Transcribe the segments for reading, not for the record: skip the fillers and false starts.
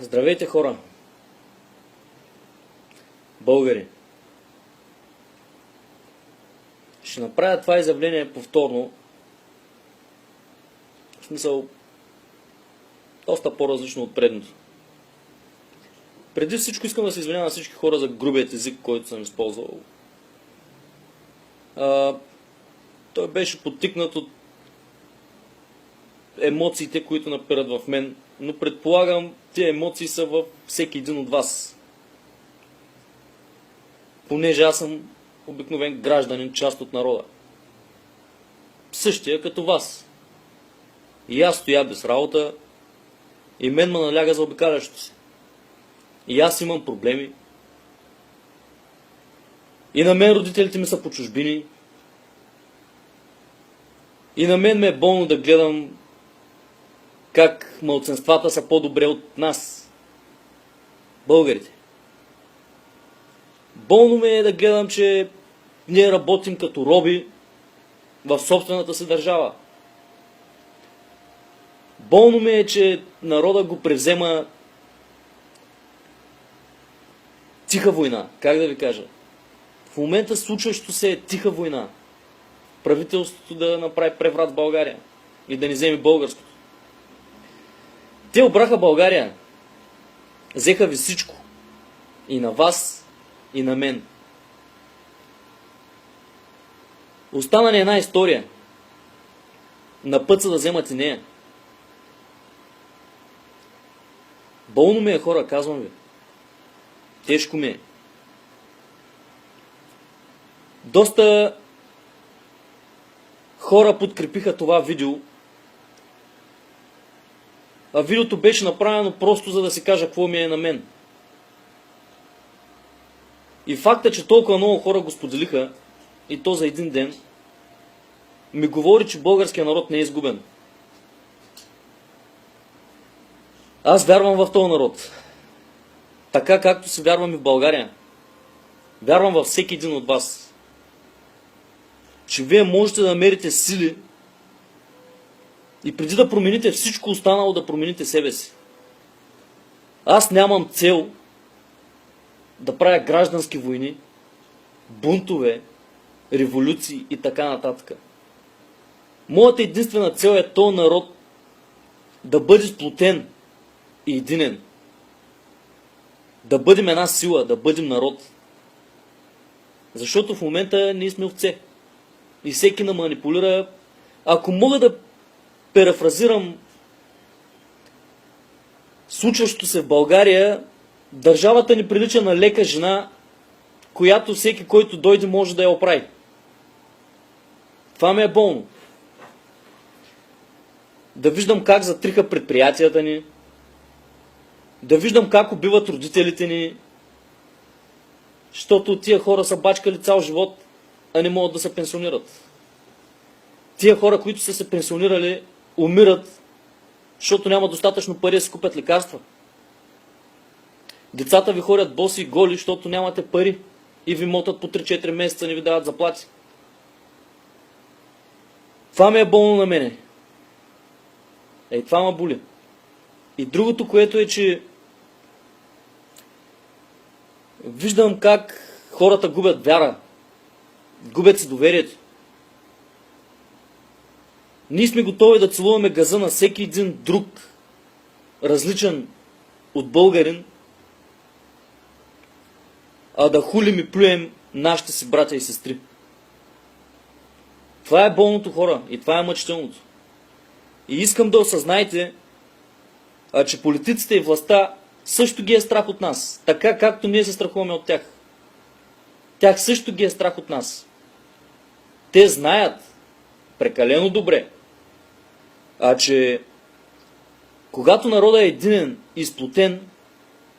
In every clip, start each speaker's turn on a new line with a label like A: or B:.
A: Здравейте, хора! Българи! Ще направя това изявление повторно. В смисъл, доста по-различно от предното. Преди всичко искам да се извиня на всички хора за грубият език, който съм използвал. Той беше подтикнат от емоциите, които напират в мен, но предполагам, тези емоции са във всеки един от вас. Понеже аз съм обикновен гражданин, част от народа. Същия като вас. И аз стоя без работа, и мен ме наляга за обикалящото си. И аз имам проблеми. И на мен родителите ми са по чужбини. И на мен ме е болно да гледам как малцинствата са по-добре от нас, българите. Болно ме е да гледам, че ние работим като роби в собствената си държава. Болно ме е, че народа го превзема тиха война. Как да ви кажа? В момента случващо се е тиха война. Правителството да направи преврат в България и да ни вземе българското. Те обраха България. Взеха ви всичко. И на вас, и на мен. Остана ни една история. На път са да вземат и нея. Болно ми е, хора, казвам ви. Тежко ми е. Доста хора подкрепиха това видео. А видеото беше направено просто за да си кажа какво ми е на мен. И факта, че толкова много хора го споделиха, и то за един ден, ми говори, че българският народ не е изгубен. Аз вярвам в този народ. Така както си вярвам и в България. Вярвам във всеки един от вас. Че вие можете да намерите сили и преди да промените всичко останало, да промените себе си. Аз нямам цел да правя граждански войни, бунтове, революции и така нататък. Моята единствена цел е този народ да бъде сплотен и единен. Да бъдем една сила, да бъдем народ. Защото в момента ние сме овце. И всеки на манипулира. Ако мога да парафразирам случващото се в България, държавата ни прилича на лека жена, която всеки, който дойде, може да я оправи. Това ме е болно. Да виждам как затриха предприятията ни, да виждам как убиват родителите ни, защото тия хора са бачкали цял живот, а не могат да се пенсионират. Тия хора, които са се пенсионирали, умират, защото няма достатъчно пари да си купят лекарства. Децата ви ходят боси и голи, защото нямате пари и ви мотат по 3-4 месеца, не ви дават заплати. Това ме е болно на мене. Това ме боли. И другото, което е, че виждам как хората губят вяра, губят си доверието. Ние сме готови да целуваме газа на всеки един друг, различен от българин, а да хулим и плюем нашите си братя и сестри. Това е болното, хора, и това е мъчителното. И искам да осъзнаете, че политиците и властта също ги е страх от нас, така както ние се страхуваме от тях. Тях също ги е страх от нас. Те знаят прекалено добре, че когато народът е единен и сплотен,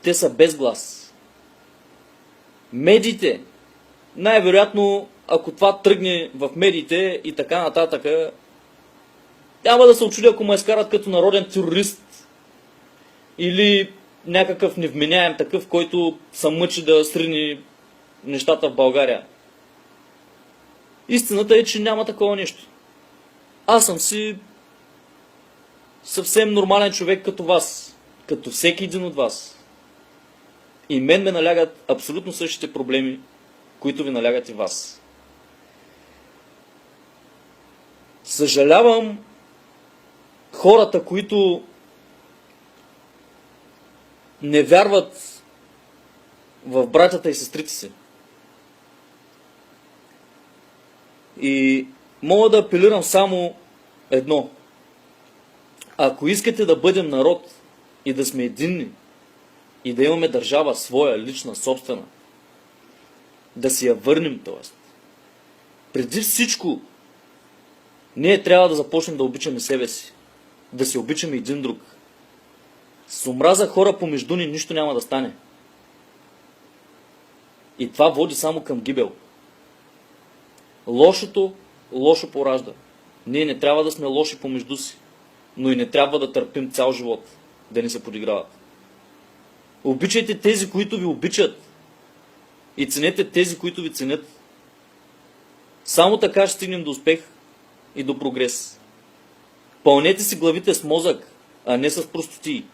A: те са без глас. Медиите, най-вероятно, ако това тръгне в медиите и така нататък, няма да се очуди, ако ме изкарат като народен терорист или някакъв невменяем такъв, който се мъчи да срини нещата в България. Истината е, че няма такова нещо. Аз съм си съвсем нормален човек като вас. като всеки един от вас. И мен ме налягат абсолютно същите проблеми, които ви налягат и вас. Съжалявам хората, които не вярват в братята и сестрите си. И мога да апелирам само едно. Ако искате да бъдем народ и да сме единни, и да имаме държава своя, лична, собствена, да си я върнем, т.е. преди всичко, ние трябва да започнем да обичаме себе си, да се обичаме един друг. С омраза хора помежду ни нищо няма да стане. И това води само към гибел. Лошото лошо поражда. Ние не трябва да сме лоши помежду си, но и не трябва да търпим цял живот, да ни се подиграват. Обичайте тези, които ви обичат, и ценете тези, които ви ценят. Само така ще стигнем до успех и до прогрес. Пълнете си главите с мозък, а не с простотии.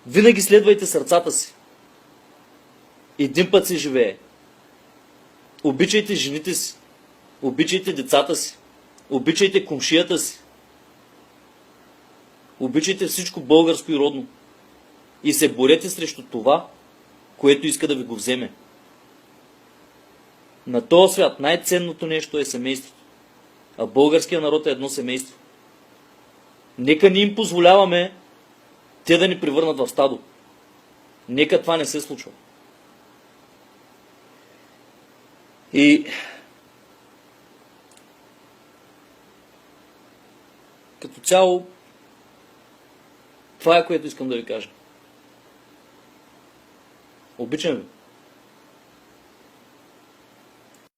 A: Винаги следвайте сърцата си. Един път се живее. Обичайте жените си. Обичайте децата си. Обичайте комшията си. Обичайте всичко българско и родно. И се борете срещу това, което иска да ви го вземе. На този свят най-ценното нещо е семейството. А българският народ е едно семейство. Нека не им позволяваме те да ни превърнат в стадо. Нека това не се случва. И като цяло това е, което искам да ви кажа. Обичам ви.